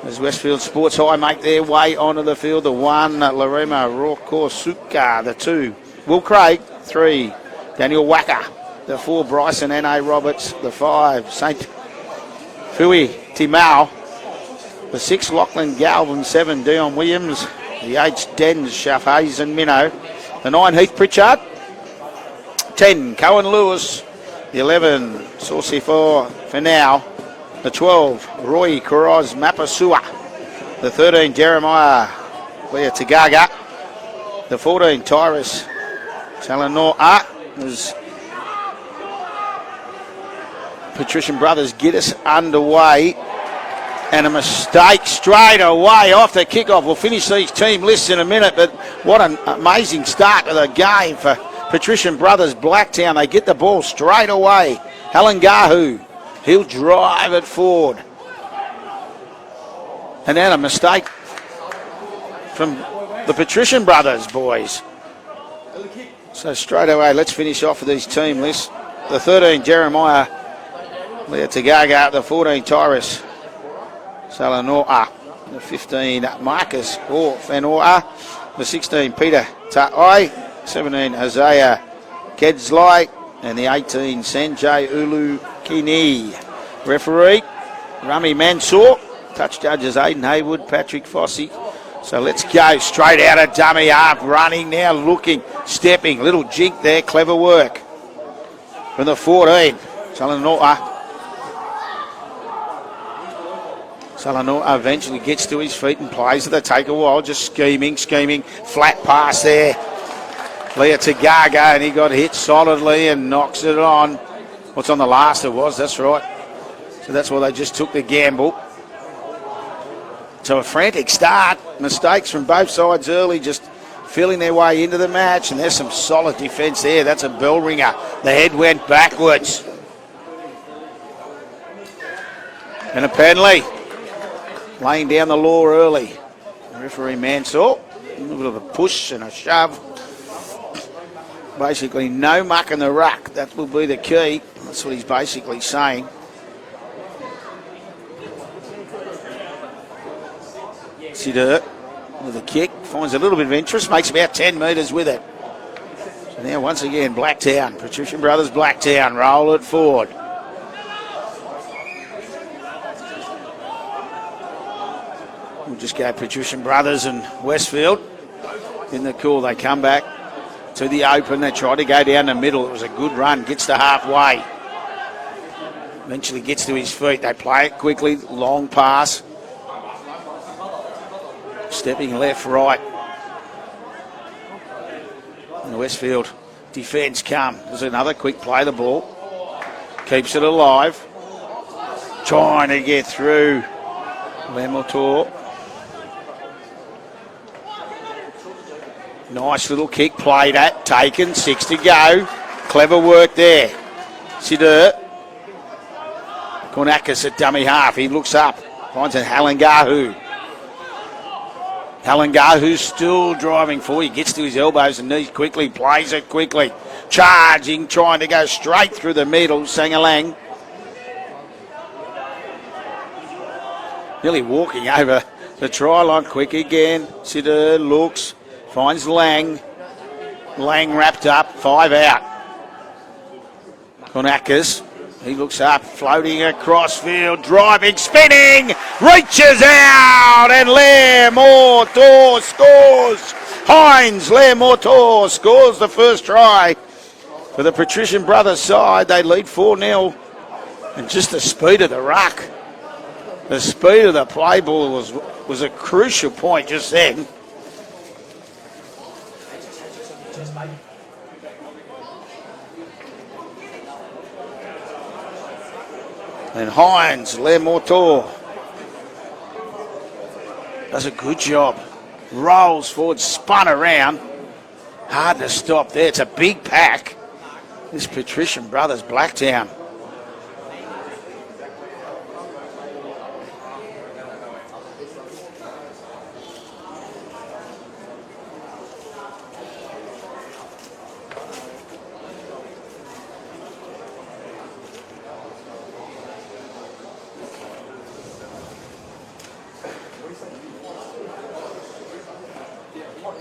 As Westfield Sports High make their way onto the field. The 1, Larema Rokosuka. The 2, Will Craig. 3, Daniel Wacker. The 4, Bryson N.A. Roberts. The 5, St. Fui Timau. The 6, Lachlan Galvin. 7, Dion Williams. The 8, Dens Schaffhazen Minnow. The 9, Heath Pritchard. 10, Cohen Lewis. The 11, Saucy for now. The 12, Roy Koroz Mapasua. The 13, Jeremiah Lea Tagaga. The 14, Tyrus Talanoa. As Patrician Brothers get us underway. And a mistake straight away off the kickoff. We'll finish these team lists in a minute, but what an amazing start to the game for Patrician Brothers Blacktown. They get the ball straight away. Halangahu, he'll drive it forward. And then a mistake from the Patrician Brothers boys. So straight away, let's finish off with these team lists. The 13, Jeremiah Leotagaga. The 14, Tyrus Salanoa. The 15, Marcus Orfanoa. The 16, Peter Ta'ai. 17, Isaiah Kedslai. And the 18, Sanjay Ulu Kini. Referee, Rami Mansour. Touch judges, Aidan Haywood, Patrick Fossey. So let's go straight out of dummy half. Running now, looking, stepping. Little jink there, clever work. From the 14, Salanoa. Salanoa eventually gets to his feet and plays it. They take a while, just scheming. Flat pass there. Lea Tagaga, and he got hit solidly and knocks it on. What's on the last it was, that's right. So that's why they just took the gamble. So a frantic start. Mistakes from both sides early, just feeling their way into the match. And there's some solid defence there. That's a bell ringer. The head went backwards. And a penalty. Laying down the law early. Referee Mansour. A little bit of a push and a shove. Basically, no muck in the ruck. That will be the key. That's what he's basically saying. Sidur with a kick. Finds a little bit of interest. Makes about 10 metres with it. So now, once again, Blacktown. Patrician Brothers Blacktown. Roll it forward. We'll just go Patrician Brothers and Westfield. In the cool, they come back to the open. They try to go down the middle. It was a good run. Gets to halfway. Eventually gets to his feet. They play it quickly. Long pass. Stepping left, right. And the Westfield defence come. There's another quick play the ball. Keeps it alive. Trying to get through. Lemotor. Nice little kick, played at, taken, 6 to go. Clever work there. Sidur. Kornakis at dummy half. He looks up, finds a Halangahu. Halangahu's still driving forward. He gets to his elbows and knees quickly, plays it quickly. Charging, trying to go straight through the middle. Sangalang. Nearly walking over the try line quick again. Sidur looks. Finds Lang. Lang wrapped up. 5 out. Kornakis. He looks up. Floating across field. Driving. Spinning. Reaches out. And Lair Mortor scores. Hines Lair Mortor scores the first try. For the Patrician Brothers side, they lead 4-0. And just the speed of the ruck. The speed of the play ball was a crucial point just then. And Hines, Le Mortor, does a good job. Rolls forward, spun around. Hard to stop there. It's a big pack. This Patrician Brothers Blacktown.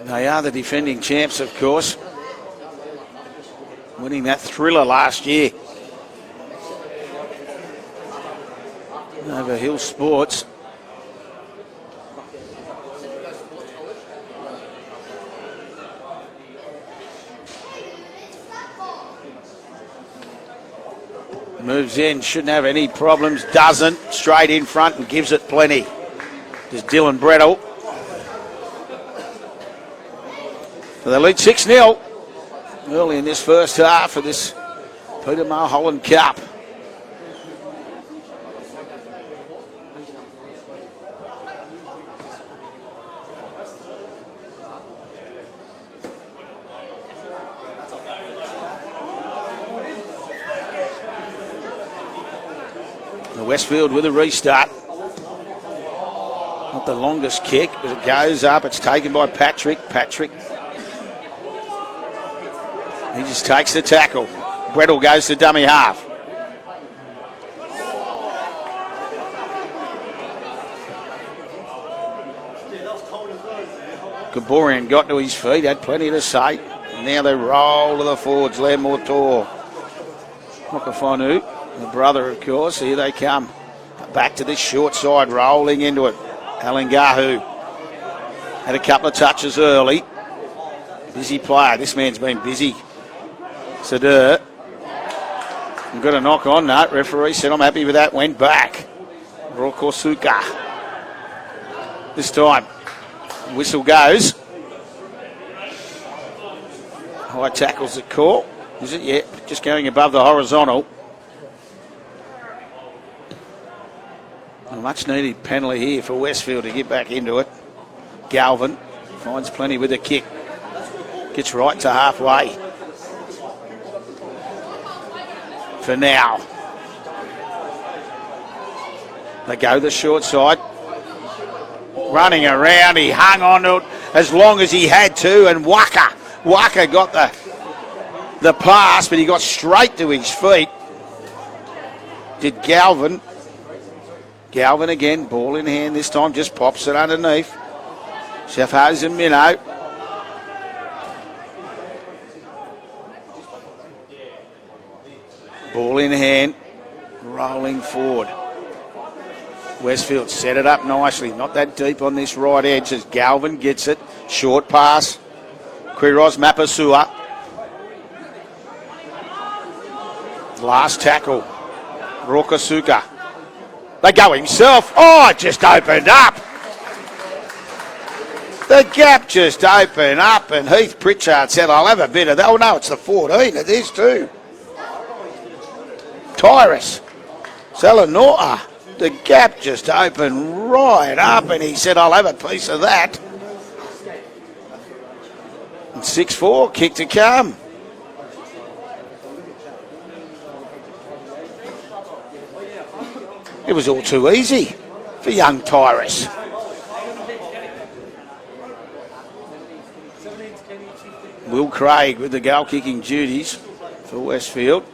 They are the defending champs, of course, winning that thriller last year over Hill Sports. Moves in, shouldn't have any problems, doesn't. Straight in front and gives it plenty. There's Dylan Brettle. So they lead 6-0 early in this first half of this Peter Mulholland Cup. Westfield with a restart. Not the longest kick, but it goes up. It's taken by Patrick. He just takes the tackle. Brettle goes to dummy half. Gaborian got to his feet, had plenty to say. And now they roll to the forwards. Lamore Tor. Mokafonu. The brother, of course, here they come. Back to this short side, rolling into it. Alangahu had a couple of touches early. Busy player. This man's been busy. Sadur. I've got a knock on that. Referee said I'm happy with that. Went back. Rokosuka. This time, whistle goes. High tackles the call. Is it? Yeah, just going above the horizontal. A much needed penalty here for Westfield to get back into it. Galvin finds plenty with a kick. Gets right to halfway. For now. They go the short side. Running around, he hung on to it as long as he had to, and Waka got the pass, but he got straight to his feet. Did Galvin. Galvin again, ball in hand this time, just pops it underneath. Schaffhausen Minnow. Ball in hand, rolling forward. Westfield set it up nicely, not that deep on this right edge as Galvin gets it. Short pass, Quiros Mapasua. Last tackle, Rokosuka. They go himself. Oh, it just opened up. The gap just opened up, and Heath Pritchard said, I'll have a bit of that. Oh, no, it's the 14. It is too. Tyrus. Salanora. The gap just opened right up, and he said, I'll have a piece of that. And 6-4, kick to come. It was all too easy for young Tyrus. Will Craig with the goal kicking duties for Westfield.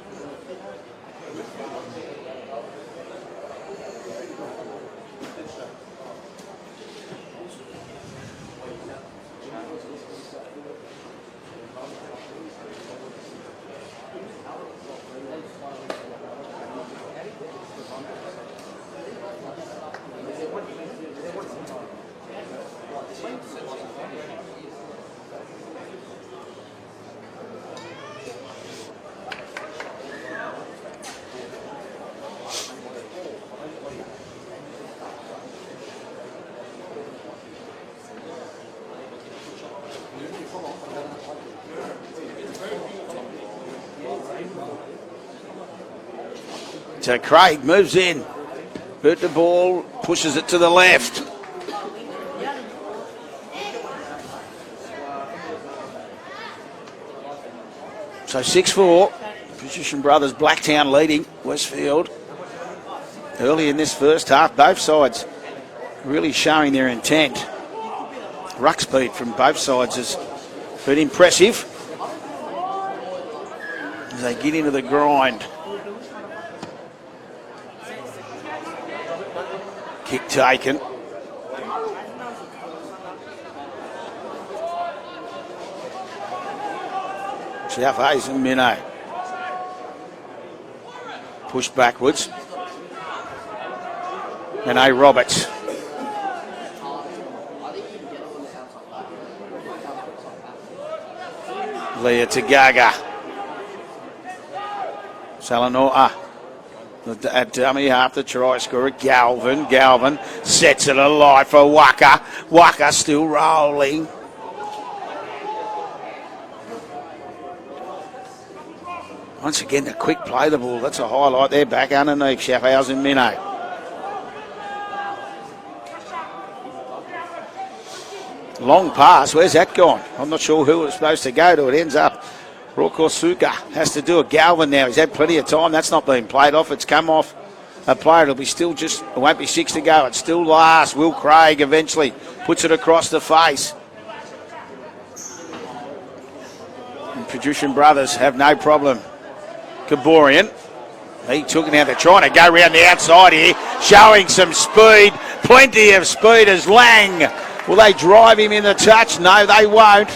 So Craig moves in, hurt the ball, pushes it to the left. So 6-4, Position Brothers Blacktown leading Westfield. Early in this first half, both sides really showing their intent. Ruck speed from both sides has been impressive as they get into the grind. Kick taken. South Hazen Minnow. Push backwards. And A. Roberts. Leah Tagaga. Salanota. At dummy half the try scorer. Galvin sets it alive for Waka. Waka still rolling. Once again, the quick play the ball. That's a highlight there. Back underneath Schaffhausen Minnow. Long pass. Where's that gone? I'm not sure who it was supposed to go to. It ends up Rokosuka has to do a Galvin now. He's had plenty of time. That's not being played off. It's come off a player. It'll be still just, it won't be 6 to go. It's still last. Will Craig eventually puts it across the face. And Patrician Brothers have no problem. Kaborian, he took it out. They're trying to go around the outside here, showing some speed, plenty of speed as Lang. Will they drive him in the touch? No, they won't.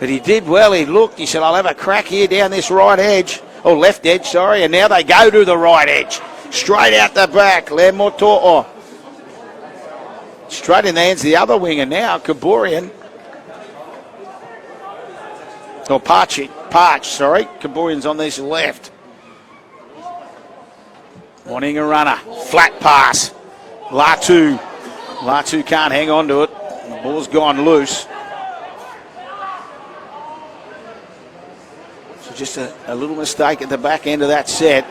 But he did well. He looked. He said, I'll have a crack here down this right edge. Oh, left edge, sorry. And now they go to the right edge. Straight out the back. Lemoto'o. Straight in the hands of the other winger now. Kaborian. Or Parch, sorry. Kaborian's on this left. Wanting a runner. Flat pass. Latu can't hang on to it. The ball's gone loose. So just a little mistake at the back end of that set.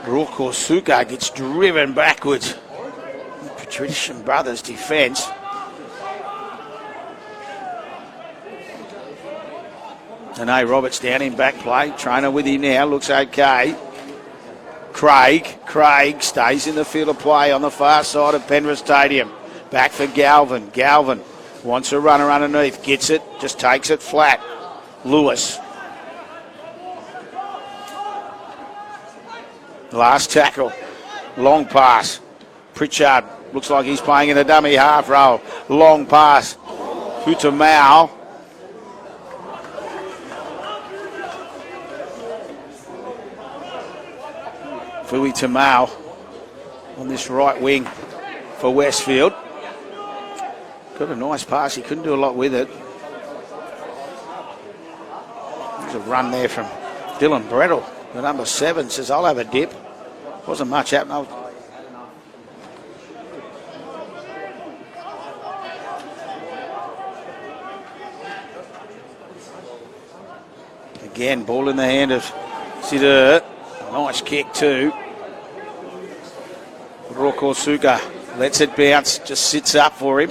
Rokosuka gets driven backwards. Patrician Brothers defence. And A. Roberts down in back play. Trainer with him now. Looks okay. Craig stays in the field of play on the far side of Penrith Stadium. Back for Galvin. Galvin wants a runner underneath. Gets it. Just takes it flat. Lewis. Last tackle. Long pass. Pritchard looks like he's playing in a dummy half roll. Long pass. Hutamau. Fui Tamau on this right wing for Westfield. Got a nice pass. He couldn't do a lot with it. There's a run there from Dylan Brettle. The number 7 says, I'll have a dip. Wasn't much happening. Again, ball in the hand of Sider. Nice kick too. Rokosuka lets it bounce, just sits up for him.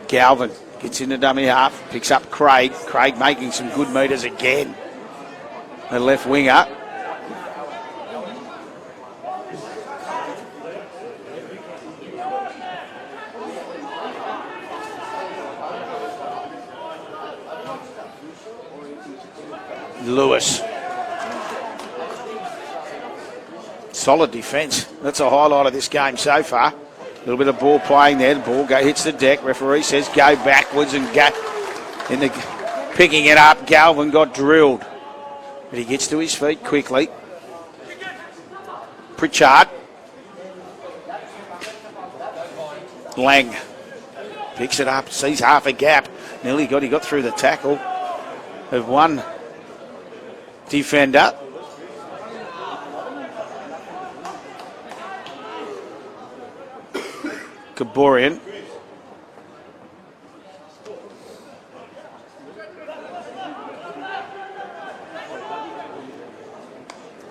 Galvin gets in the dummy half, picks up Craig. Craig making some good meters again. The left winger. Lewis. Solid defence. That's a highlight of this game so far. A little bit of ball playing there. The ball hits the deck. Referee says go backwards and go. Picking it up. Galvin got drilled. But he gets to his feet quickly. Pritchard. Lang picks it up. Sees half a gap. He got through the tackle of one defender. Kaborian.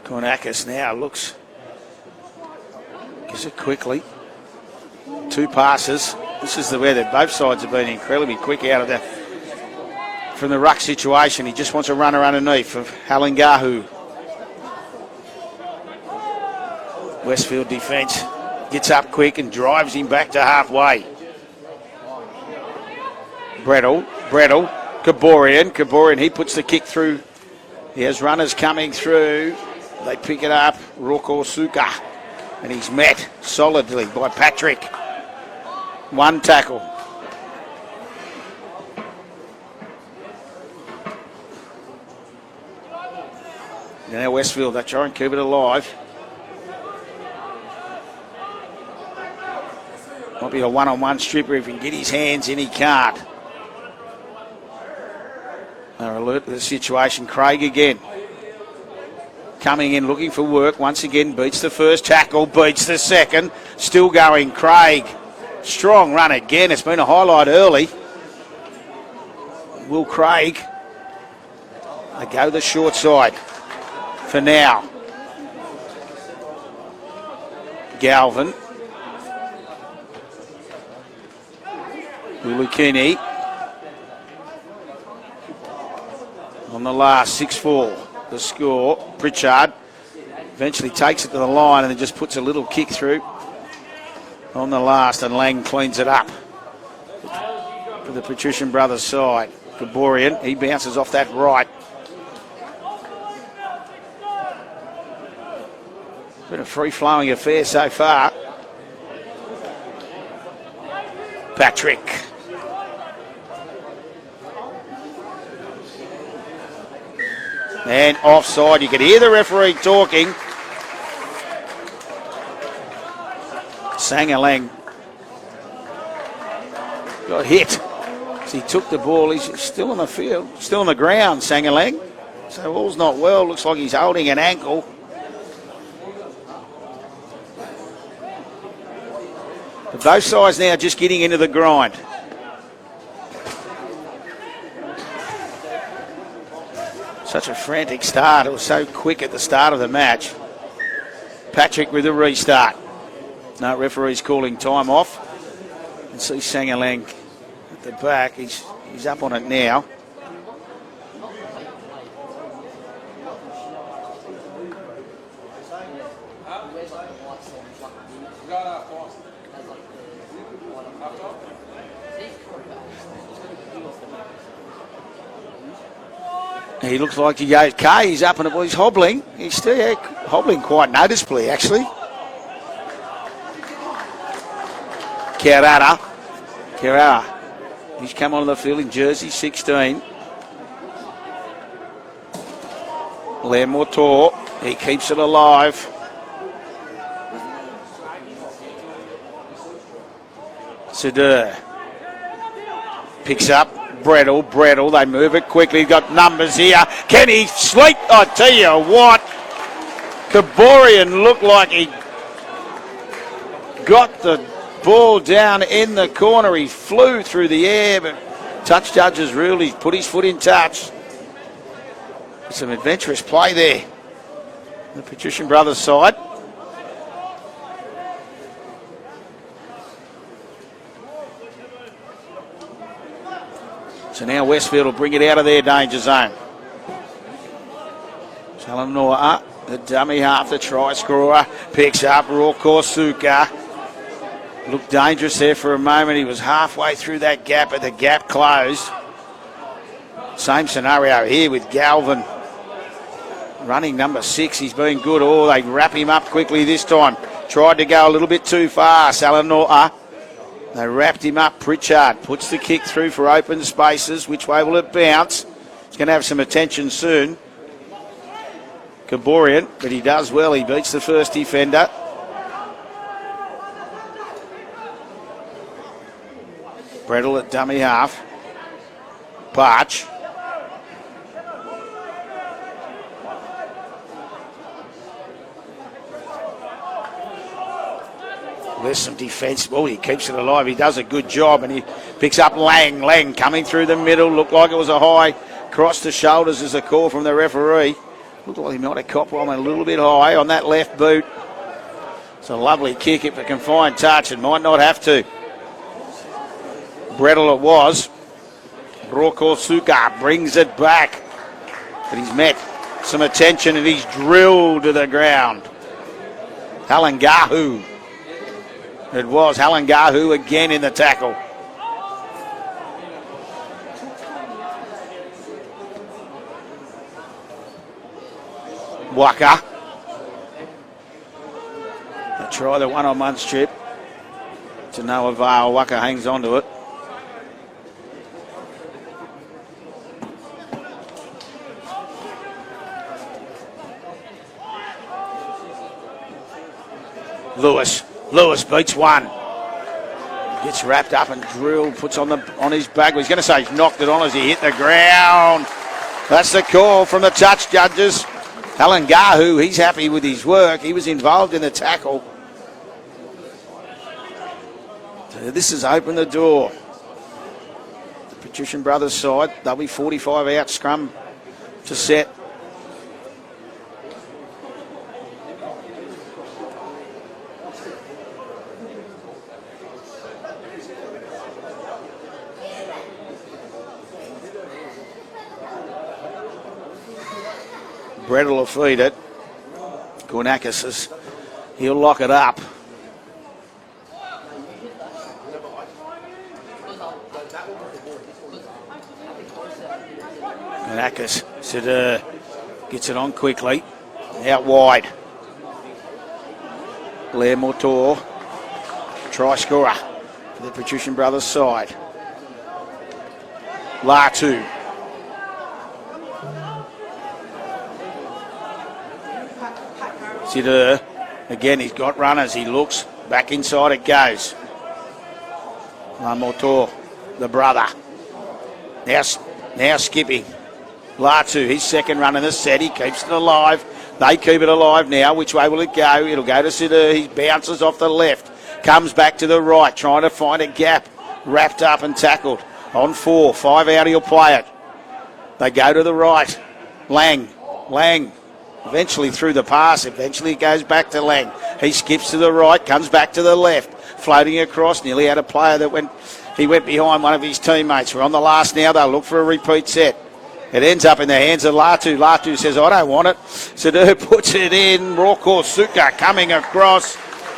Kornakis now looks. Gives it quickly. 2 passes. This is where both sides have been incredibly quick out of that. From the ruck situation, he just wants a runner underneath of Halangahu. Westfield defence gets up quick and drives him back to halfway. Brettle, Kaborian, he puts the kick through He has runners coming through. They pick it up. Roko Suka. And he's met solidly by Patrick. One tackle. Now Westfield, they try and keep it alive. Might be a one-on-one stripper if he can get his hands in, he can't. They're alert to the situation. Craig again. Coming in looking for work. Once again beats the first tackle, beats the second. Still going Craig. Strong run again. It's been a highlight early. Will Craig. They go the short side for now. Galvin. Ulukini. On the last, 6-4, the score. Pritchard eventually takes it to the line and then just puts a little kick through on the last, and Lang cleans it up for the Patrician Brothers side. Gaborian, he bounces off that right. Been a free-flowing affair so far. Patrick. And offside, you could hear the referee talking. Sangalang got hit as he took the ball. He's still on the field, still on the ground, Sangalang. So all's not well. Looks like he's holding an ankle. But both sides now just getting into the grind. Such a frantic start. It was so quick at the start of the match. Patrick with a restart. No, referee's calling time off. And see Sangalang at the back. He's up on it now. He looks like he goes K. He's up on it. Well, he's hobbling. He's still hobbling quite noticeably, actually. Kerara. He's come on the field in jersey 16. Lemotor. He keeps it alive. Sadur. Picks up. Brettle, they move it quickly. Got numbers here. Can he sleep? I tell you what, Kaborian looked like he got the ball down in the corner. He flew through the air, but touch judges really put his foot in touch. Some adventurous play there. The Patrician Brothers side. So now Westfield will bring it out of their danger zone. Salanoa, the dummy half, the try scorer, picks up Rokosuka. Looked dangerous there for a moment. He was halfway through that gap, but the gap closed. Same scenario here with Galvin. Running number 6, he's been good. Oh, they wrap him up quickly this time. Tried to go a little bit too far, Salanoa. They wrapped him up. Pritchard puts the kick through for open spaces. Which way will it bounce? He's going to have some attention soon. Kaborian, but he does well. He beats the first defender. Brettle at dummy half. Parch. There's some defence. Well, he keeps it alive. He does a good job, and he picks up Lang. Lang coming through the middle. Looked like it was a high cross the shoulders as a call from the referee. Looked like he might have copped one a little bit high on that left boot. It's a lovely kick if it can find touch and might not have to. Brettle it was. Rokosuka brings it back. But he's met some attention and he's drilled to the ground. Halangahu. It was Halangahu again in the tackle. Waka. They try the one-on-one strip. To no avail. Waka hangs on to it. Lewis beats one. Gets wrapped up and drilled, puts on his back. He's going to say he's knocked it on as he hit the ground. That's the call from the touch judges. Alan Gahu, he's happy with his work. He was involved in the tackle. So this has opened the door. The Patrician Brothers side, they'll be 45 out, scrum to set. Brett will feed it. Kornakis he'll lock it up. Kornakis gets it on quickly. Out wide. Blair Motor. Try scorer for the Patrician Brothers side. Latu. Sider, again, he's got runners. He looks back inside. It goes. Motor, the brother. Now skipping. Latu, his second run in the set. He keeps it alive. They keep it alive now. Which way will it go? It'll go to Sider. He bounces off the left. Comes back to the right, trying to find a gap. Wrapped up and tackled. On 4. 5 out, he'll play it. They go to the right. Lang. Eventually through the pass. Eventually it goes back to Lang. He skips to the right, comes back to the left. Floating across. Nearly had a player that went behind one of his teammates. We're on the last now. They'll look for a repeat set. It ends up in the hands of Latu. Latu says, I don't want it. Sider puts it in. Roko Suka coming across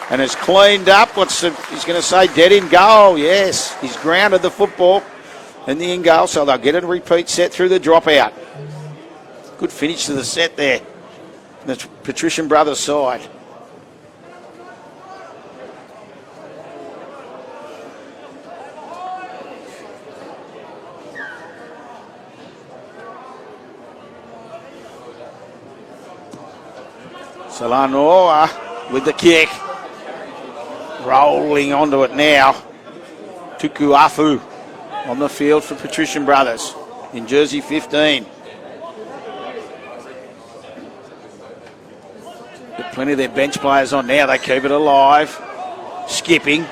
and has cleaned up. He's going to say dead in goal. Yes, he's grounded the football in the in goal. So they'll get a repeat set through the dropout. Good finish to the set there. The Patrician Brothers side. Salanoa with the kick. Rolling onto it now. Tukuafu on the field for Patrician Brothers in jersey 15. Plenty of their bench players on now. They keep it alive. Skipping.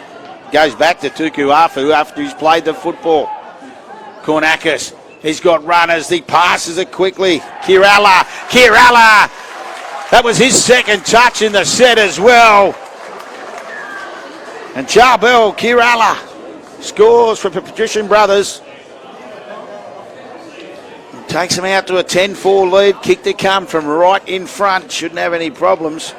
Goes back to Tukuafu after he's played the football. Kornakis. He's got runners. He passes it quickly. Kirala. That was his second touch in the set as well. And Charbel Kirala scores for Patrician Brothers. Takes them out to a 10-4 lead. Kick to come from right in front. Shouldn't have any problems.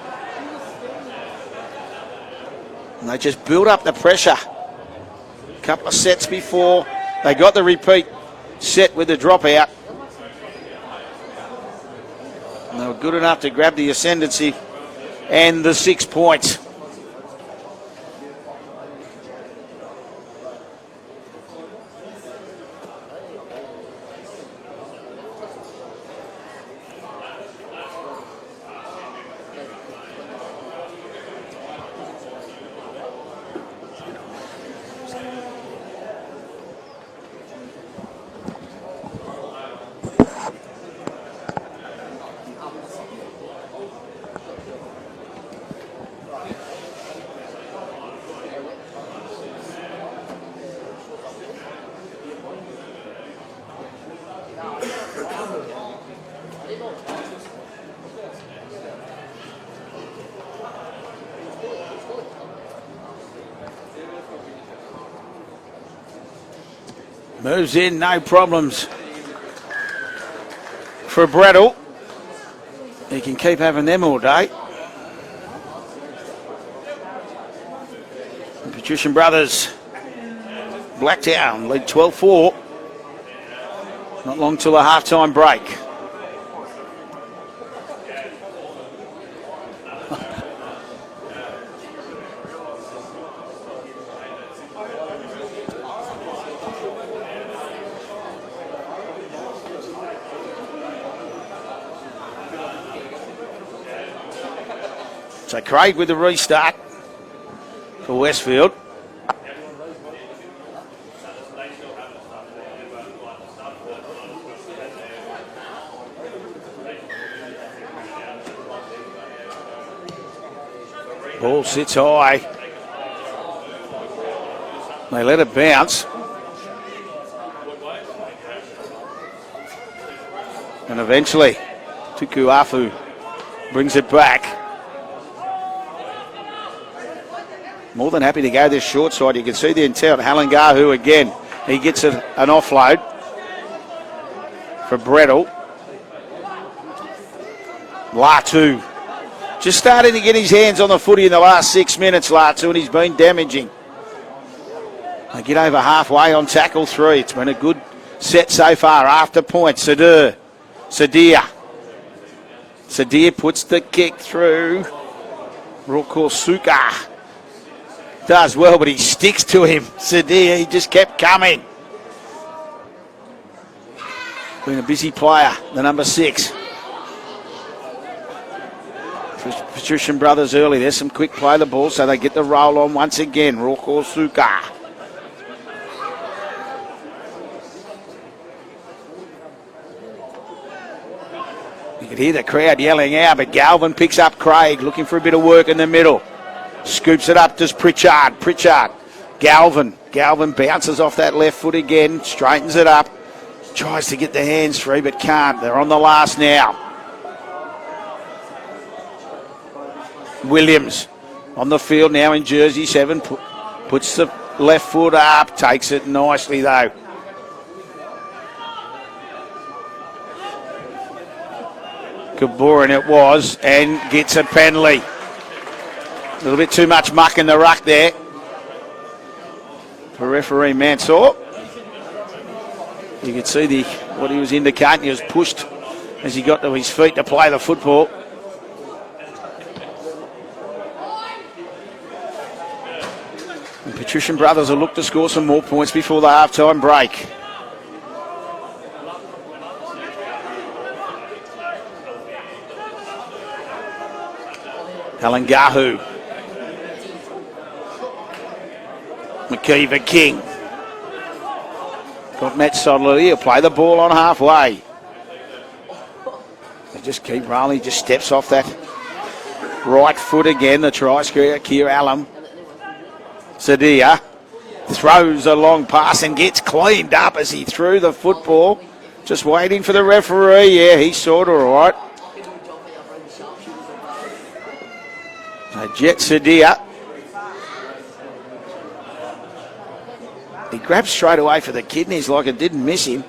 And they just build up the pressure. A couple of sets before. They got the repeat set with the dropout. And they were good enough to grab the ascendancy and the 6 points. Moves in, no problems for Brettle. He can keep having them all day. And Patrician Brothers, Blacktown lead 12-4. Not long till a half-time break. So Craig with the restart for Westfield. Ball sits high. They let it bounce. And eventually, Tukuafu brings it back. More than happy to go this short side. You can see the intent. Halangahu again. He gets an offload for Brettle. Latu. Just starting to get his hands on the footy in the last 6 minutes, Latu, and he's been damaging. They get over halfway on tackle 3. It's been a good set so far. After point, Sadir puts the kick through. Rokosuka does well, but he sticks to him. Sadir, he just kept coming. Been a busy player, the number 6. Patrician Brothers early. There's some quick play of the ball, so they get the roll on once again. Rokosuka. You can hear the crowd yelling out, but Galvin picks up Craig, looking for a bit of work in the middle. Scoops it up to Pritchard. Galvin bounces off that left foot again, straightens it up. Tries to get the hands free, but can't. They're on the last now. Williams on the field now in jersey 7. Puts the left foot up. Takes it nicely, though. Kaburin it was, and gets a penalty. A little bit too much muck in the ruck there for referee Mansour. You could see what he was indicating. He was pushed as he got to his feet to play the football. And Patrician Brothers will look to score some more points before the half-time break. Halangahu. McKeever King. Got Matt Sodler. He'll play the ball on halfway. They just keep rolling. He just steps off that right foot again. The try scorer, Keir Allen. Sadia throws a long pass and gets cleaned up as he threw the football. Just waiting for the referee. Yeah, he saw it all right. Jet Sadia. He grabbed straight away for the kidneys like it didn't miss him.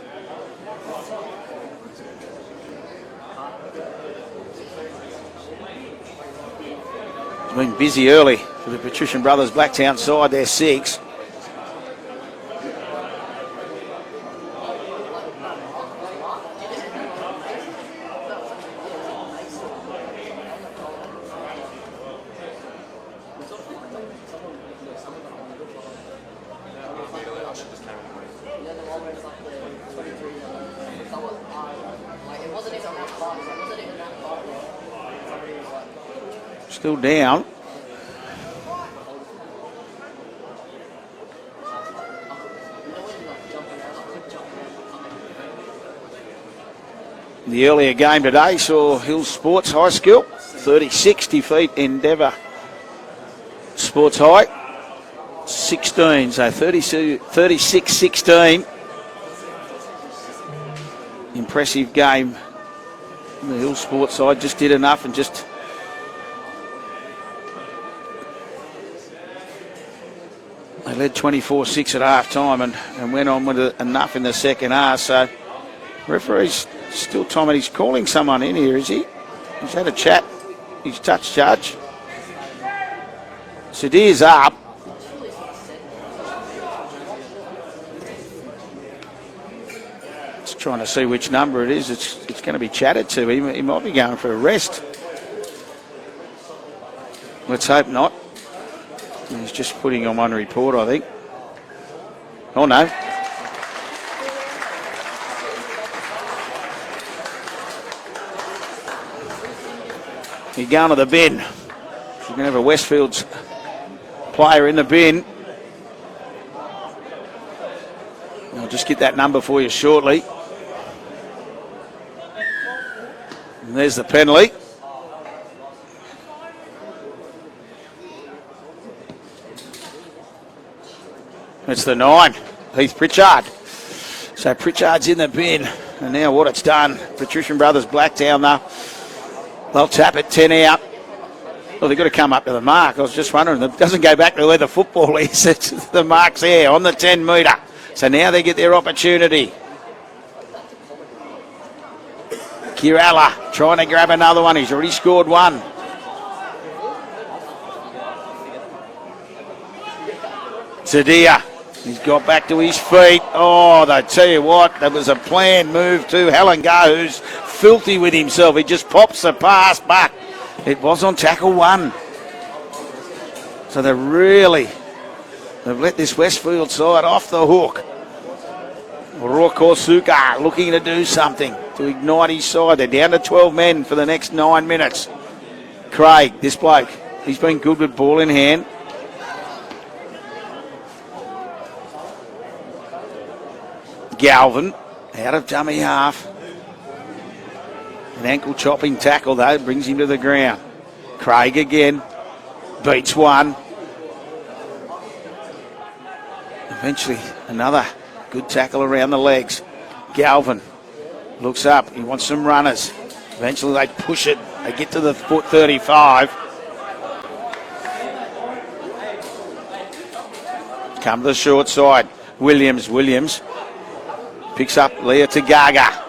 It's been busy early for the Patrician Brothers Blacktown side. They're 6. Still down. The earlier game today saw Hills Sports High School 36 defeat Endeavour Sports High 16, so 36-16. Impressive game. The Hills Sports side just did enough and just they led 24-6 at half time and went on with enough in the second half. So referee's still time, and he's calling someone in here, is he? He's had a chat. He's touch judge. Sadir's up. Just trying to see which number it is. It's going to be chatted to. He might be going for a rest. Let's hope not. He's just putting on one report, I think. Oh, no. You're going to the bin. You're going to have a Westfields player in the bin. I'll just get that number for you shortly. And there's the penalty. It's the 9, Heath Pritchard. So Pritchard's in the bin. And now what it's done, Patrician Brothers Blacktown, they'll tap it 10 out. Well, they've got to come up to the mark. I was just wondering, it doesn't go back to where the football is. It's the mark's there on the 10 metre. So now they get their opportunity. Kiralla trying to grab another one. He's already scored one. Zadia, he's got back to his feet. Oh, I tell you what, that was a planned move too. Halengar, who's filthy with himself. He just pops the pass, but it was on tackle 1. So they've let this Westfield side off the hook. Rokosuka looking to do something to ignite his side. They're down to 12 men for the next 9 minutes. Craig, this bloke, he's been good with ball in hand. Galvin out of dummy half. An ankle chopping tackle though brings him to the ground. Craig again beats one. Eventually another good tackle around the legs. Galvin looks up. He wants some runners. Eventually they push it. They get to the foot 35. Come to the short side. Williams picks up Leah Tagaga.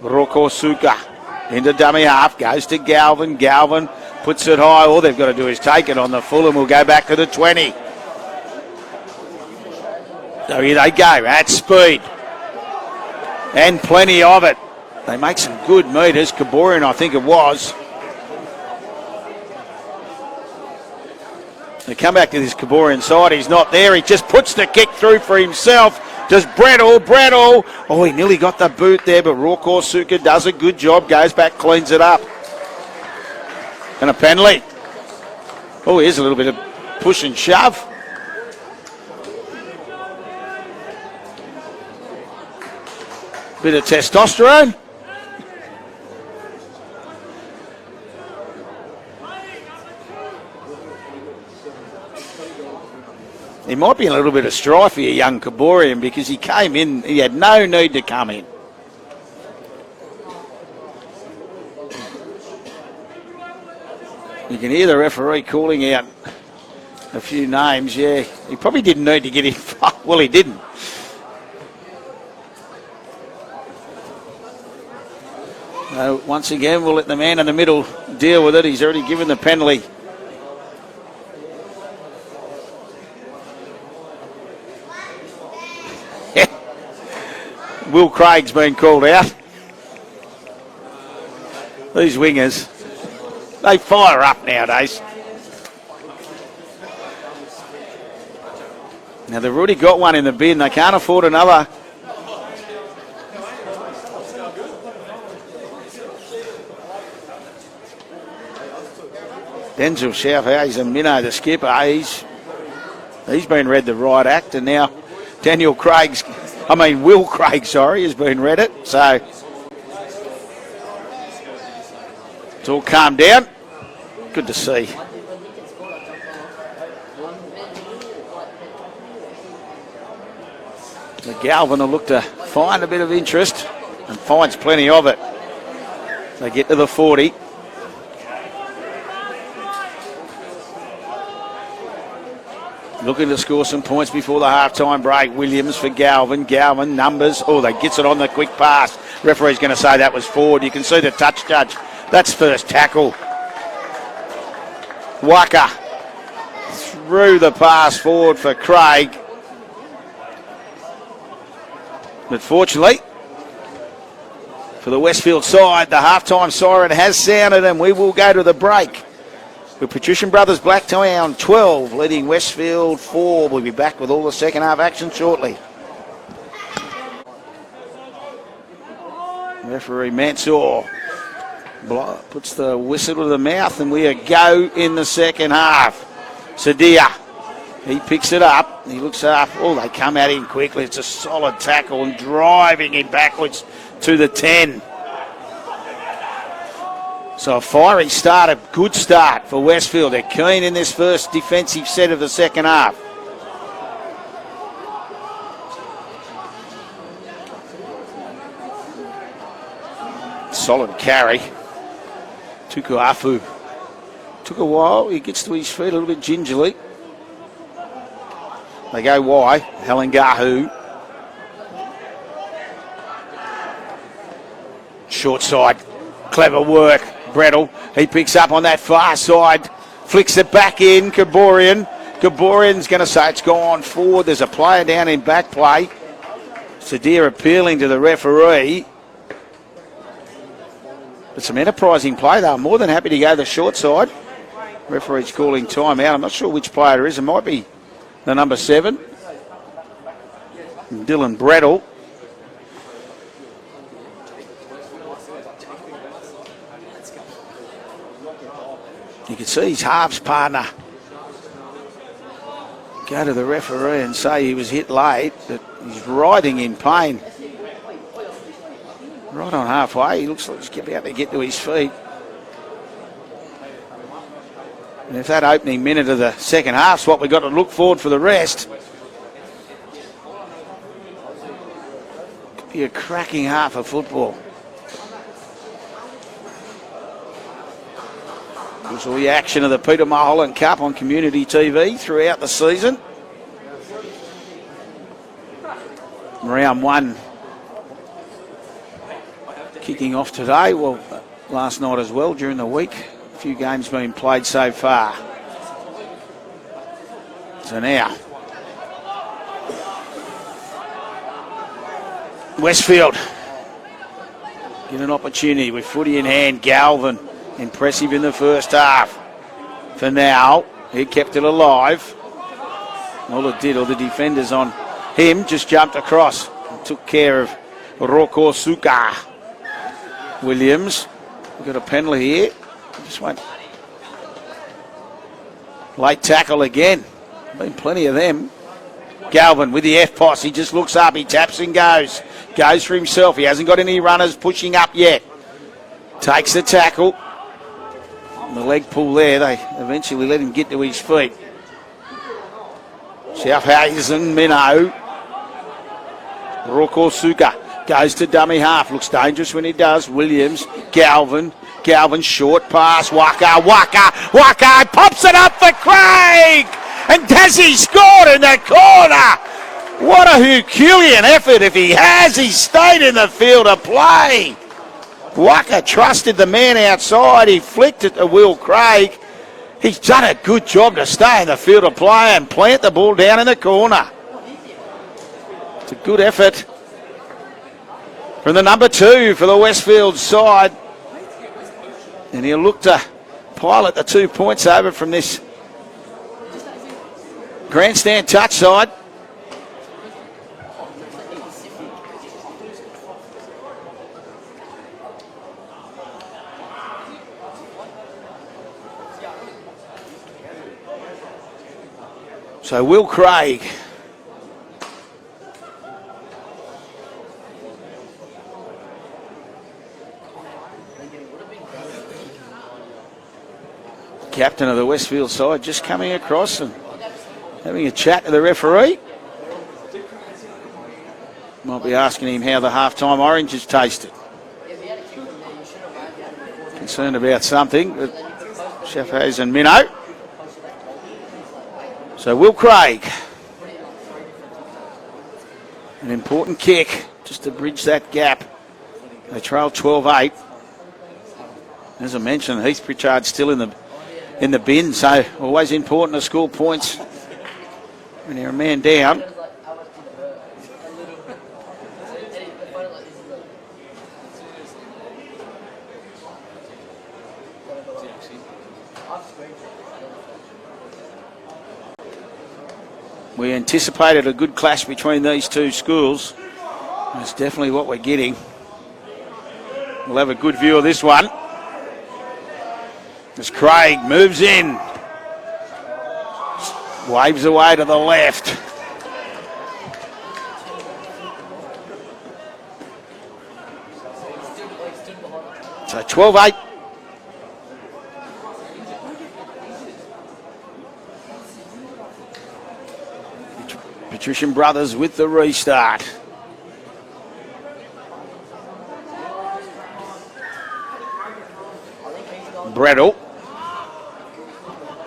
Rokosuka into dummy half. Goes to Galvin. Galvin puts it high. All they've got to do is take it on the full and we'll go back to the 20. So here they go at speed. And plenty of it. They make some good metres. Kaborian, I think it was. They come back to this Kaborian side. He's not there. He just puts the kick through for himself. Does Brettle. Oh, he nearly got the boot there, but Rokosuka does a good job. Goes back, cleans it up. And a penalty. Oh, here's a little bit of push and shove. Bit of testosterone. He might be in a little bit of strife here, young Kaborian, because he came in, he had no need to come in. You can hear the referee calling out a few names, yeah. He probably didn't need to get in. Well, he didn't. Once again, we'll let the man in the middle deal with it. He's already given the penalty. Will Craig's been called out. These wingers, they fire up nowadays. Now they've already got one in the bin. They can't afford another. Denzel Schaufhausen, a minnow, the skipper, he's been read the right act, and now Will Craig, has been read it. So it's all calmed down. Good to see. The Galvin will look to find a bit of interest and finds plenty of it. They get to the 40. Looking to score some points before the half-time break. Williams for Galvin. Galvin, numbers. Oh, they gets it on the quick pass. Referee's going to say that was forward. You can see the touch judge. That's first tackle. Waka through the pass forward for Craig. But fortunately, for the Westfield side, the half-time siren has sounded and we will go to the break. with Patrician Brothers Blacktown 12 leading Westfield 4. We'll be back with all the second half action shortly. Referee Mansour puts the whistle to the mouth, and we are go in the second half. Sadia, he picks it up. He looks up. Oh, they come at him quickly. It's a solid tackle and driving him backwards to the 10. So a fiery start, a good start for Westfield. They're keen in this first defensive set of the second half. Solid carry. Tukuafu. Took a while. He gets to his feet a little bit gingerly. They go wide. Halangahu. Short side. Clever work. Brettle. He picks up on that far side. Flicks it back in. Gaborian. Gaborian's going to say it's gone forward. There's a player down in back play. Sadir appealing to the referee. But some enterprising play. They were more than happy to go the short side. Referee's calling time out. I'm not sure which player it is. It might be the number 7. Dylan Brettle. You can see his halves partner go to the referee and say he was hit late, but he's writhing in pain. Right on halfway, he looks like he's about to get to his feet. And if that opening minute of the second half's what we've got to look forward for the rest, could be a cracking half of football. There's all the action of the Peter Mulholland Cup on Community TV throughout the season. Round 1 kicking off today, well, last night as well during the week. A few games being played so far. So now, Westfield get an opportunity with footy in hand. Galvin, impressive in the first half. For now, he kept it alive. All it did, all the defenders on him just jumped across and took care of Roko Suka. Williams, we've got a penalty here. Just went late tackle again. Been plenty of them. Galvin with the F-Poss. He just looks up. He taps and goes. Goes for himself. He hasn't got any runners pushing up yet. Takes the tackle. And the leg pull there. They eventually let him get to his feet. Schaffhausen, Minnow. Rokosuka goes to dummy half. Looks dangerous when he does. Williams, Galvin. Galvin short pass. Waka pops it up for Craig. And Dazzy scored in the corner. What a Herculean effort. If he has, he stayed in the field of play. Waka trusted the man outside. He flicked it to Will Craig. He's done a good job to stay in the field of play and plant the ball down in the corner. It's a good effort from the number 2 for the Westfield side. And he'll look to pilot the 2 points over from this grandstand touch side. So Will Craig captain of the Westfield side just coming across and having a chat to the referee. Might be asking him how the halftime orange has tasted. Concerned about something, but Schaffhausen Minnow. So Will Craig. An important kick just to bridge that gap. They trail 12-8. As I mentioned, Heath Pritchard's still in the bin, so always important to score points when you're a man down. We anticipated a good clash between these two schools. That's definitely what we're getting. We'll have a good view of this one. As Craig moves in. Waves away to the left. So 12-8. Patrician Brothers with the restart. Brettle.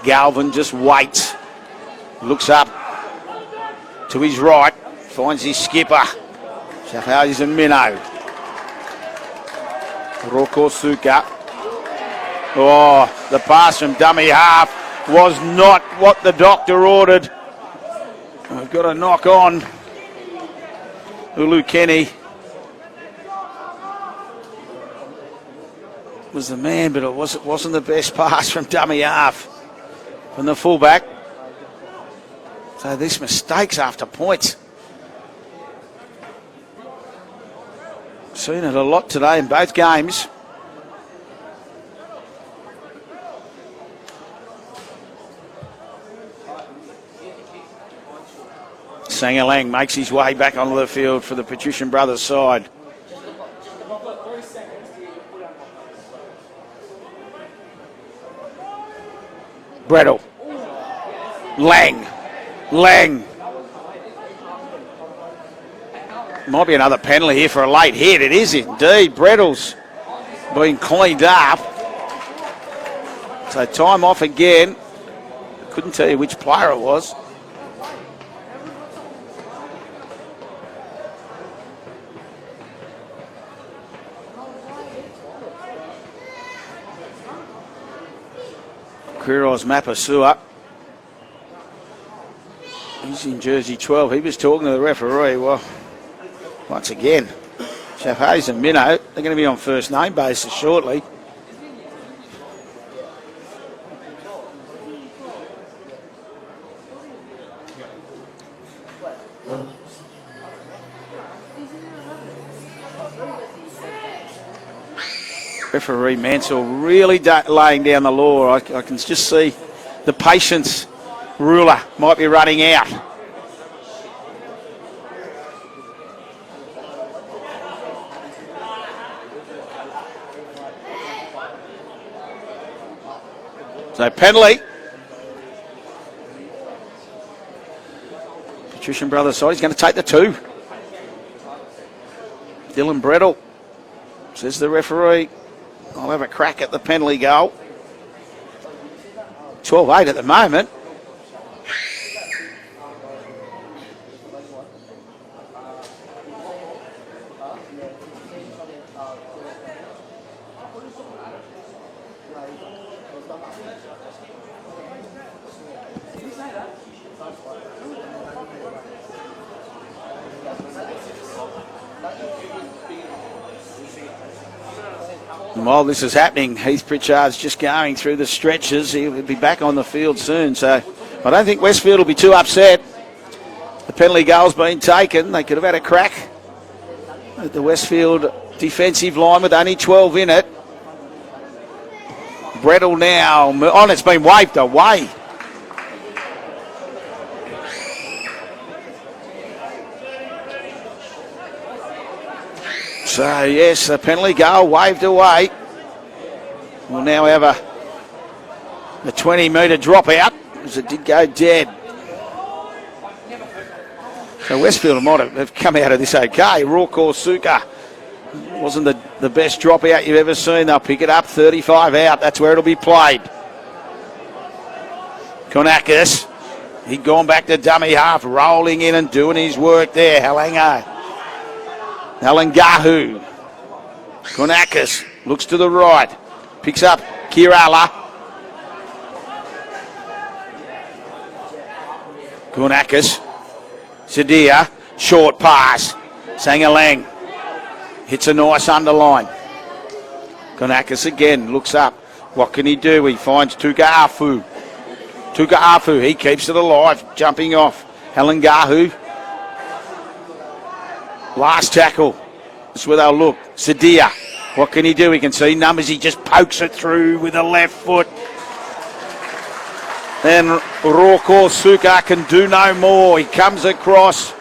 Galvin just waits. Looks up to his right. Finds his skipper. Schaffhausen Minnow. Rokosuka. Oh, the pass from dummy half was not what the doctor ordered. We've got a knock on. Ulu Kenny was the man, but it wasn't the best pass from dummy half from the fullback. So these mistakes after points. Seen it a lot today in both games. Sangalang makes his way back onto the field for the Patrician Brothers side. Brettle. Lang. Might be another penalty here for a late hit. It is indeed. Brettle's been cleaned up. So time off again. Couldn't tell you which player it was. Quiros Mapasua. He's in jersey 12. He was talking to the referee. Well, once again, Schaffhausen Minnow, they're going to be on first name basis shortly. Referee Mansell really laying down the law. I can just see the patience ruler might be running out. So penalty. Patrician Brothers side, he's going to take the 2. Dylan Brettle, says the referee. I'll have a crack at the penalty goal. 12-8 at the moment. And while this is happening, Heath Pritchard's just going through the stretches. He'll be back on the field soon. So I don't think Westfield will be too upset. The penalty goal's been taken. They could have had a crack at the Westfield defensive line with only 12 in it. Brettle now. Oh, it's been waved away. So, yes, the penalty goal waved away. We'll now have a 20-metre dropout as it did go dead. So Westfield might have come out of this okay. Rokosuka wasn't the best dropout you've ever seen. They'll pick it up, 35 out. That's where it'll be played. Konakis, he'd gone back to dummy half, rolling in and doing his work there. Halangahu. Konakis looks to the right. Picks up Kirala. Konakis. Sadia. Short pass. Sangalang. Hits a nice underline. Konakis again looks up. What can he do? He finds Tugafu. Tugafu, he keeps it alive, jumping off. Halangahu. Last tackle. That's where they'll look. Sadia. What can he do? He can see numbers. He just pokes it through with the left foot. Then Roko Suka can do no more. He comes across.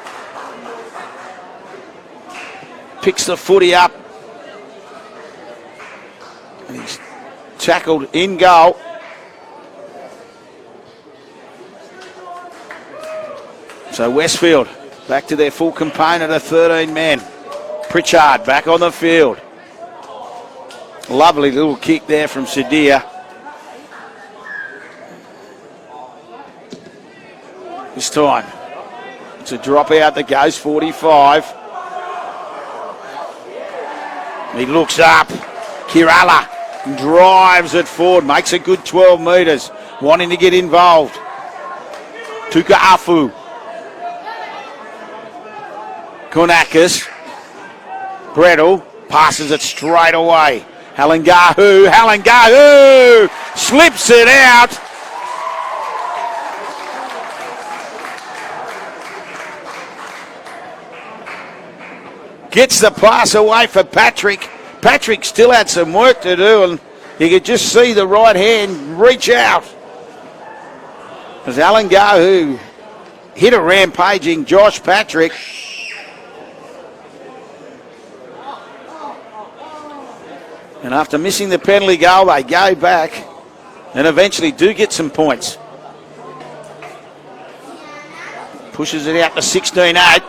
Picks the footy up. And he's tackled in goal. So Westfield back to their full component of 13 men. Pritchard back on the field. Lovely little kick there from Sadia. This time, it's a drop out that goes 45. He looks up. Kirala drives it forward, makes a good 12 metres, wanting to get involved. Tukaafu. Konakis. Brettle passes it straight away. Halangahu slips it out. Gets the pass away for Patrick. Patrick still had some work to do, and you could just see the right hand reach out. As Halangahu hit a rampaging Josh Patrick. And after missing the penalty goal, they go back and eventually do get some points. Pushes it out to 16-8.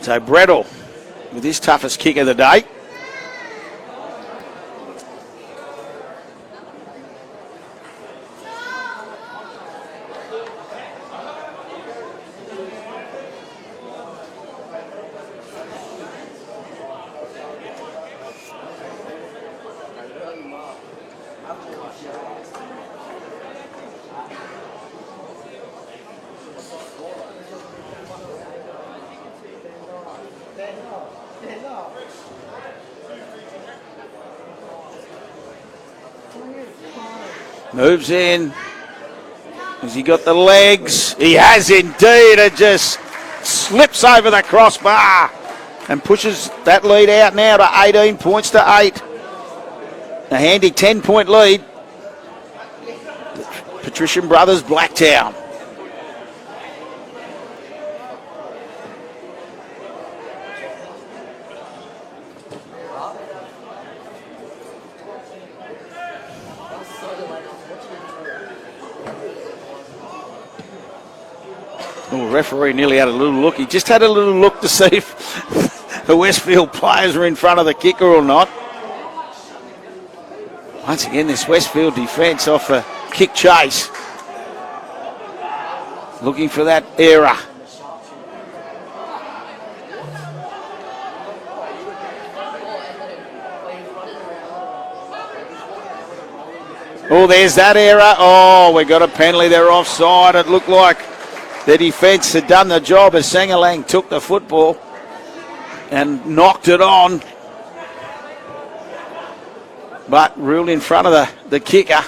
So Brettle with his toughest kick of the day. Moves in. Has he got the legs? He has indeed. It just slips over the crossbar and pushes that lead out now to 18 points to 8. A handy 10-point lead. Patrician Brothers, Blacktown. Oh, referee nearly had a little look. He just had a little look to see if the Westfield players were in front of the kicker or not. Once again, this Westfield defence off a kick chase. Looking for that error. Oh, there's that error. Oh, we got a penalty. They're offside. It looked like the defence had done the job as Sangalang took the football and knocked it on. But ruled in front of the kicker.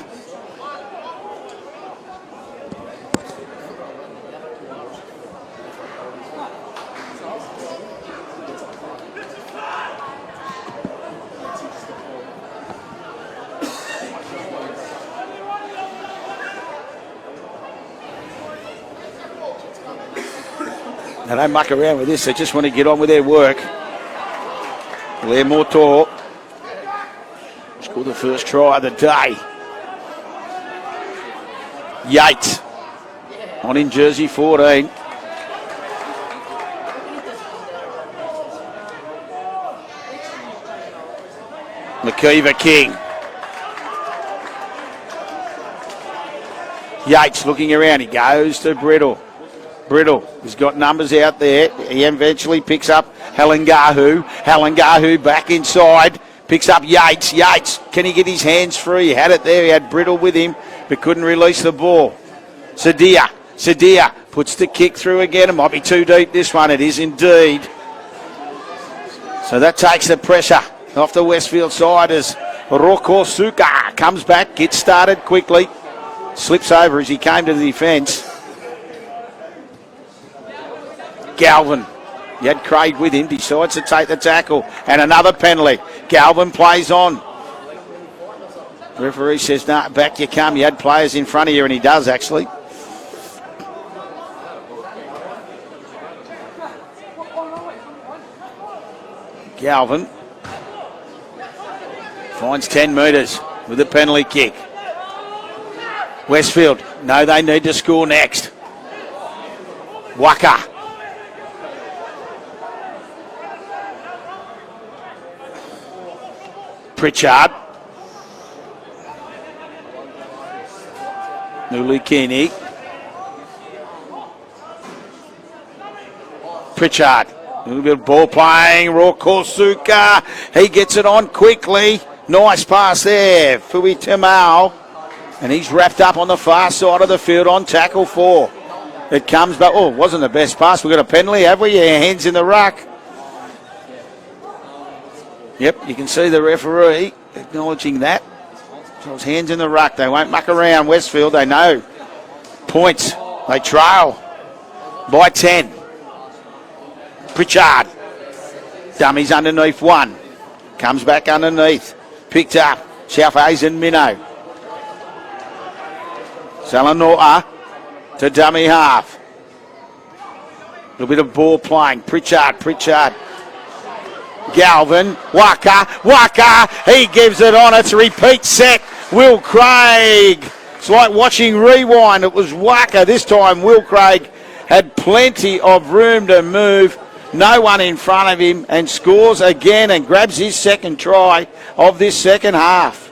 They don't muck around with this, they just want to get on with their work. Blair Mortor scored the first try of the day. Yates on in jersey 14. McKeever King. Yates looking around. He goes to Brittle. Brittle has got numbers out there. He eventually picks up Halangahu. Halangahu back inside. Picks up Yates. Yates, can he get his hands free? He had it there. He had Brittle with him, but couldn't release the ball. Sadia. Sadia puts the kick through again. It might be too deep, this one. It is indeed. So that takes the pressure off the Westfield side as Rokosuka comes back, gets started quickly. Slips over as he came to the defence. Galvin. He had Craig with him, decides to take the tackle. And another penalty. Galvin plays on. The referee says, nah, back you come. You had players in front of you, and he does actually. Galvin finds 10 metres with a penalty kick. Westfield, no, they need to score next. Waka. Pritchard. Nulikini. Pritchard. A little bit of ball playing. Rokosuka. He gets it on quickly. Nice pass there. Fui Timau. And he's wrapped up on the far side of the field on tackle 4. It comes back. Oh, wasn't the best pass. We've got a penalty, have we? Yeah, hands in the ruck. Yep, you can see the referee acknowledging that. So it's hands in the ruck. They won't muck around Westfield. They know. Points. They trail by 10. Pritchard. Dummies underneath 1. Comes back underneath. Picked up. South Asian Minnow. Salanota to dummy half. A little bit of ball playing. Pritchard. Galvin. Waka. He gives it on. It's a repeat set. Will Craig. It's like watching rewind. It was Waka this time. Will Craig had plenty of room to move. No one in front of him, and scores again and grabs his second try of this second half.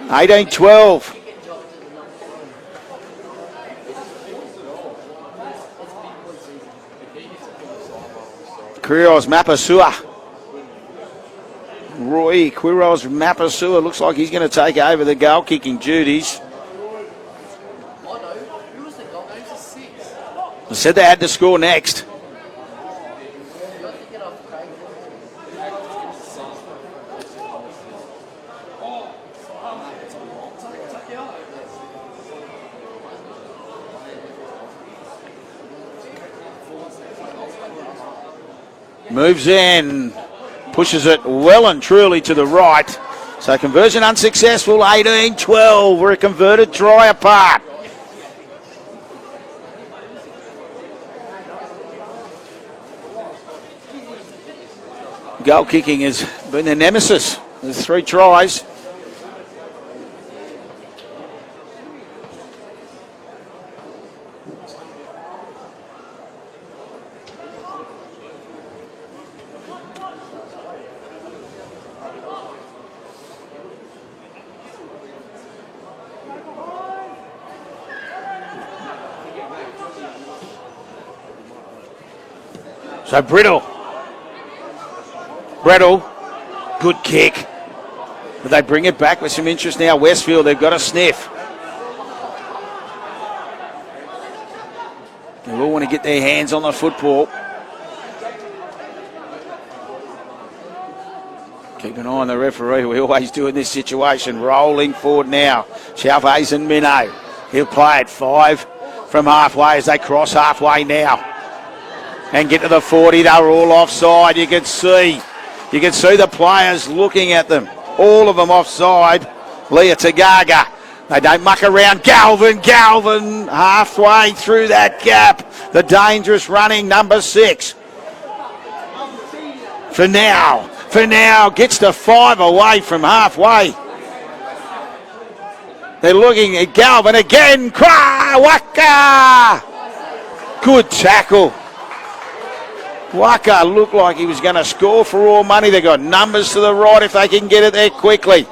18-12. Quiros Mapasua. Roy Quiros Mapasua looks like he's going to take over the goal kicking duties. I said they had to score next. Moves in, pushes it well and truly to the right. So conversion unsuccessful, 18-12. We're a converted try apart. Goal kicking has been their nemesis. There's 3 tries. So Brittle, good kick. But they bring it back with some interest now. Westfield, they've got a sniff. They all want to get their hands on the football. Keep an eye on the referee. We always do in this situation. Rolling forward now. Chalfazen Minnow. He'll play it 5 from halfway as they cross halfway now. And get to the 40, they're all offside. You can see the players looking at them. All of them offside. Leah Tagaga. They don't muck around. Galvin, halfway through that gap. The dangerous running number 6. For now, gets to 5 away from halfway. They're looking at Galvin again. Waka! Good tackle. Waka looked like he was going to score for all money. They got numbers to the right if they can get it there quickly.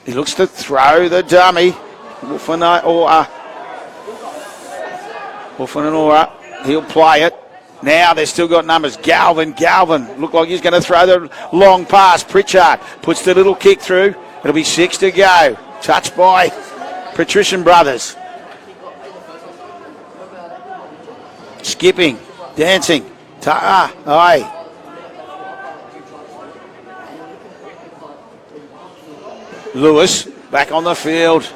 He looks to throw the dummy. Wolfenora. He'll play it. Now they've still got numbers. Galvin. Look like he's going to throw the long pass. Pritchard puts the little kick through. It'll be 6 to go. Touched by Patrician Brothers. Skipping. Dancing. Aye. Lewis back on the field.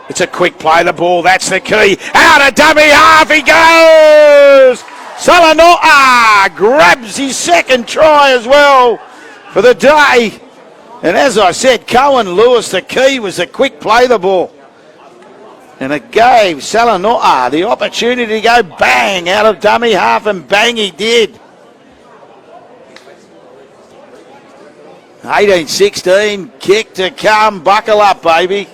It's a quick play, the ball, that's the key. Out of dummy half he goes! Salanoa grabs his second try as well for the day. And as I said, Cohen Lewis, the key was the quick play, the ball. And it gave Salanoa the opportunity to go bang out of dummy half, and bang he did. 18-16, kick to come, buckle up, baby.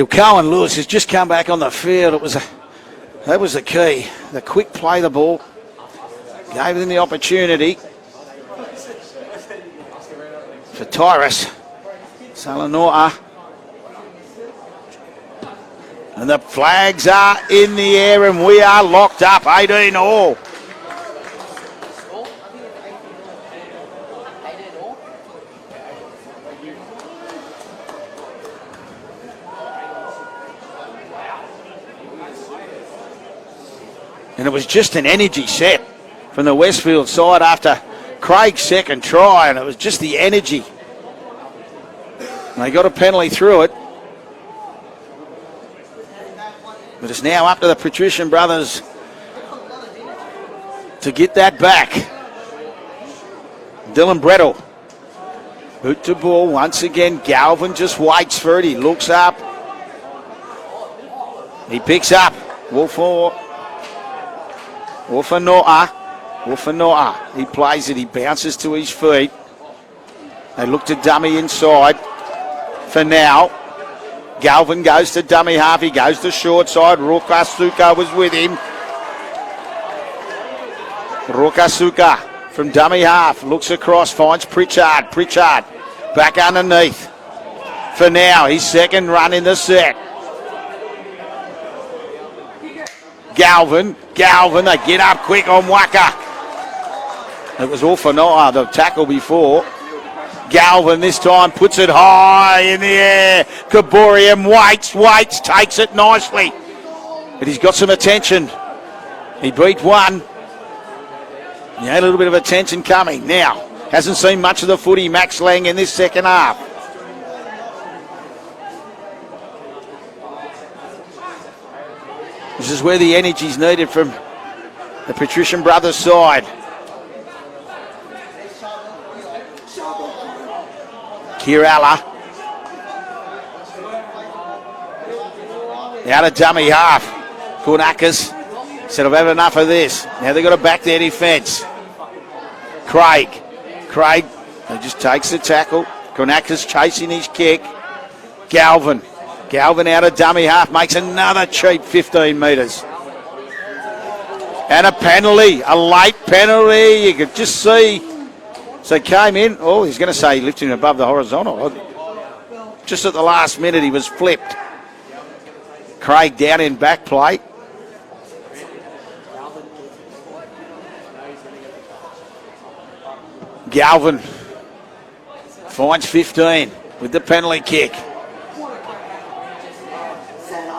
Cohen Lewis has just come back on the field. That was the key. The quick play, the ball. Gave them the opportunity. For Tyrus. Salanoa. And the flags are in the air and we are locked up. 18 all. And it was just an energy set from the Westfield side after Craig's second try, and it was just the energy. And they got a penalty through it. But it's now up to the Patrician Brothers to get that back. Dylan Brettle. Boot to ball once again. Galvin just waits for it. He looks up. He picks up. Wolfenora. He plays it. He bounces to his feet. They look to dummy inside. For now, Galvin goes to dummy half. He goes to short side. Rukasuka was with him. Rukasuka from dummy half. Looks across. Finds Pritchard. Pritchard back underneath. For now, his second run in the set. Galvin, they get up quick on Waka. It was Wolfenora, the tackle before. Galvin this time puts it high in the air. Kaborian waits, takes it nicely. But he's got some attention. He beat one. He had a little bit of attention coming. Now, hasn't seen much of the footy, Max Lang, in this second half. This is where the energy's needed from the Patrician Brothers side. Kirala. Out of dummy half. Kornakas said, I've had enough of this. Now they've got to back their defence. Craig, he just takes the tackle. Kornakas chasing his kick. Galvin out of dummy half, makes another cheap 15 metres. And a penalty, a late penalty. You could just see. So came in. Oh, he's going to say lifting above the horizontal. Just at the last minute, he was flipped. Craig down in back plate. Galvin finds 15 with the penalty kick.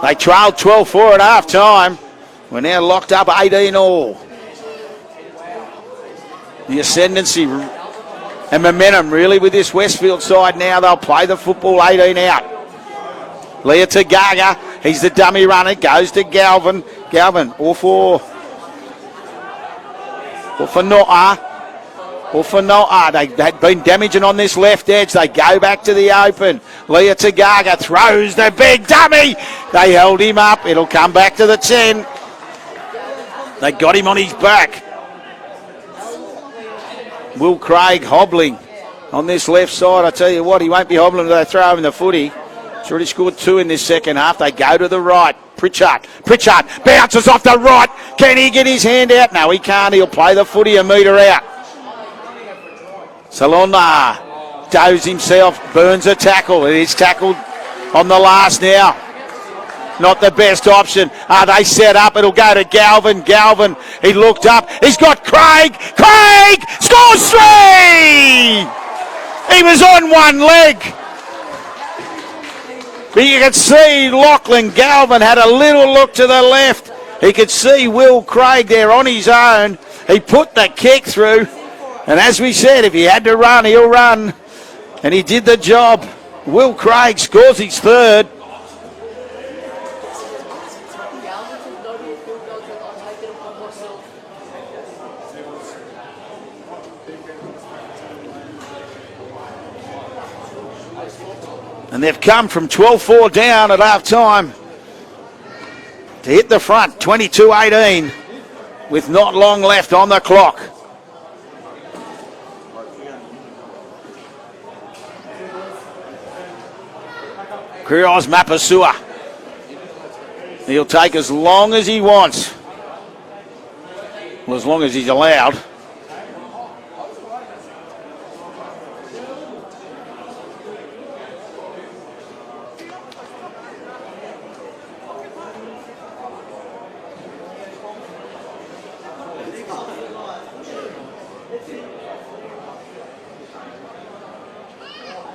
They trailed 12-4 at half time. We're now locked up 18 all. The ascendancy and momentum really with this Westfield side now. They'll play the football 18 out. Leah Tagaga, he's the dummy runner, goes to Galvin. Galvin, all for Noah. They had been damaging on this left edge. They go back to the open. Leah Tagaga throws the big dummy. They held him up. It'll come back to the 10. They got him on his back. Will Craig hobbling. on this left side. I tell you what, he won't be hobbling to throw him the footy. He's already scored 2 in this second half. They go to the right. Pritchard bounces off the right. Can he get his hand out? No, he can't. He'll play the footy a metre out. Salona does himself, burns a tackle. It is tackled on the last now. Not the best option. They set up. It'll go to Galvin. Galvin, he looked up. He's got Craig. Craig scores 3! He was on one leg. But you could see Lachlan Galvin had a little look to the left. He could see Will Craig there on his own. He put the kick through. And as we said, if he had to run, he'll run. And he did the job. Will Craig scores his 3rd. And they've come from 12-4 down at half time to hit the front, 22-18, with not long left on the clock. Krios Mapasua. He'll take as long as he wants. Well, as long as he's allowed.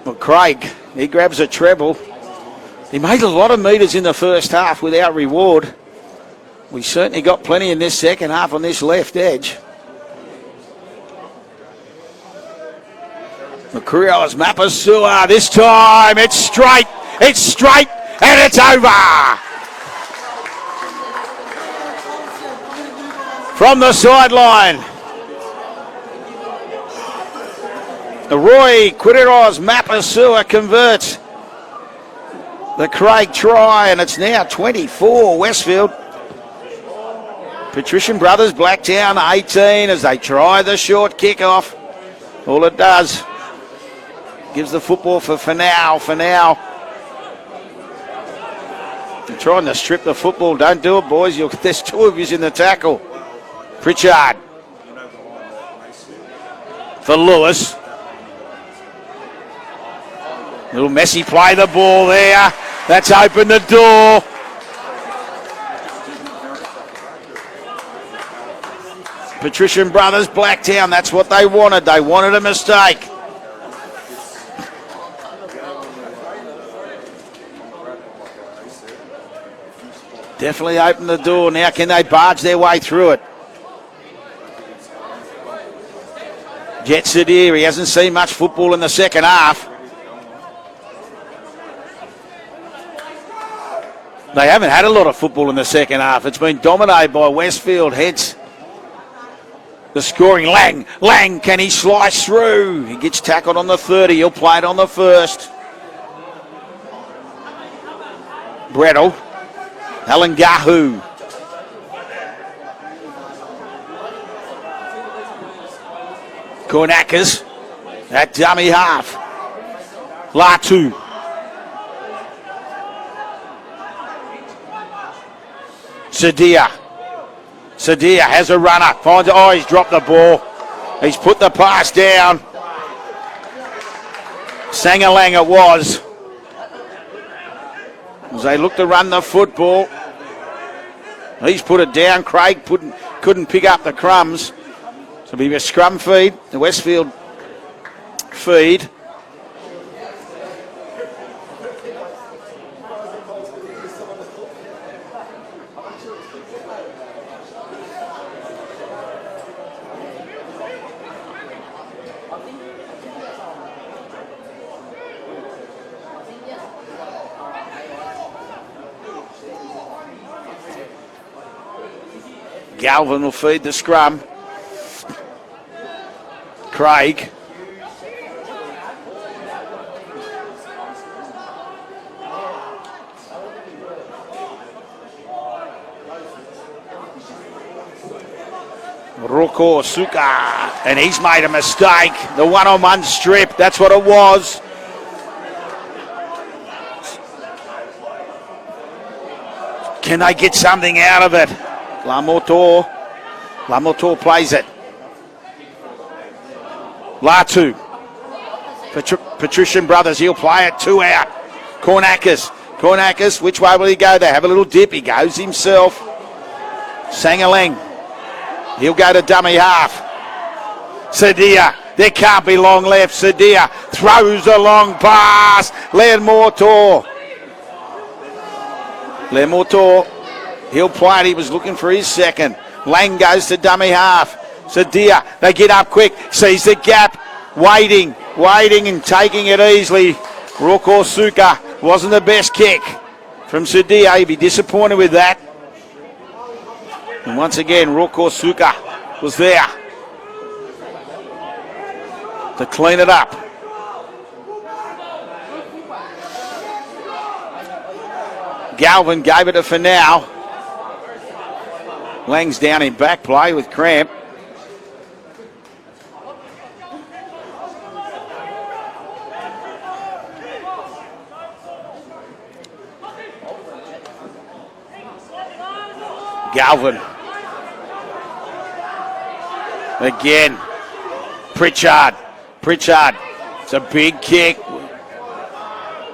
Well, Craig, he grabs a treble. He made a lot of metres in the first half without reward. We certainly got plenty in this second half on this left edge. Makurios Mapasua, this time it's straight, and it's over! From the sideline. Roy Quideros Mapasua converts the Craig try, and it's now 24 Westfield. Patrician Brothers Blacktown 18 as they try the short kick-off. All it does, gives the football for Fanau. You're trying to strip the football. Don't do it, boys. There's 2 of you in the tackle. Pritchard for Lewis. Little messy play, the ball there. That's opened the door. Patrician Brothers Blacktown, that's what they wanted. They wanted a mistake. Definitely opened the door. Now can they barge their way through it? Jet Sadir, he hasn't seen much football in the second half. They haven't had a lot of football in the second half. It's been dominated by Westfield, hence the scoring. Lang, can he slice through? He gets tackled on the 30. He'll play it on the 1st. Brettle. Halangahu. Kornakas. That dummy half. Latu. Sadia has a runner. Finds it. Oh, he's dropped the ball. He's put the pass down. Sangalang it was. As they look to run the football. He's put it down. Craig couldn't pick up the crumbs. So it'll be a scrum feed. The Westfield feed. Galvin will feed the scrum. Craig. Roko Suka, and he's made a mistake. The one-on-one strip, that's what it was. Can they get something out of it? Lamotor plays it. Latu. Patrician Brothers, he'll play it, 2 out. Kornakis, which way will he go? They have a little dip, he goes himself. Sangaleng, he'll go to dummy half. Sadia, there can't be long left. Sadia throws a long pass. Lemotor, he'll play it, he was looking for his second. Lang goes to dummy half. Sadia, they get up quick, sees the gap, waiting and taking it easily. Roko Suka wasn't the best kick from Sadia. He'd be disappointed with that. And once again, Roko Suka was there to clean it up. Galvin gave it to Finau. Lang's down in back play with cramp. Galvin. Again. Pritchard. It's a big kick.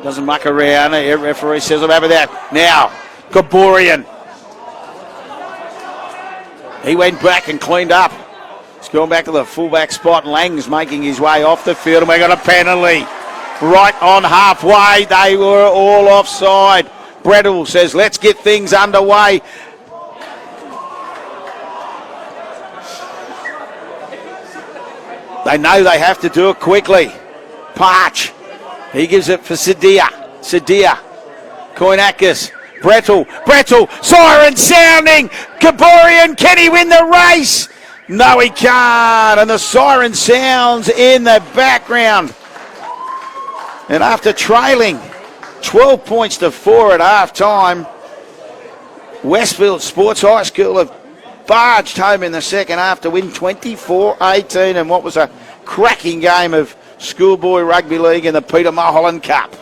Doesn't muck around. The referee says I'm happy with that. Now, Gaborian. He went back and cleaned up. He's going back to the fullback spot. Lang's making his way off the field, and we got a penalty. Right on halfway. They were all offside. Brettle says, let's get things underway. They know they have to do it quickly. Parch. He gives it for Sadia. Koinakis. Brettle. Siren sounding. Gaborian. Can he win the race? No, he can't. And the siren sounds in the background. And after trailing 12 points to 4 at half time, Westfield Sports High School have barged home in the second half to win 24-18 in what was a cracking game of schoolboy rugby league in the Peter Mulholland Cup.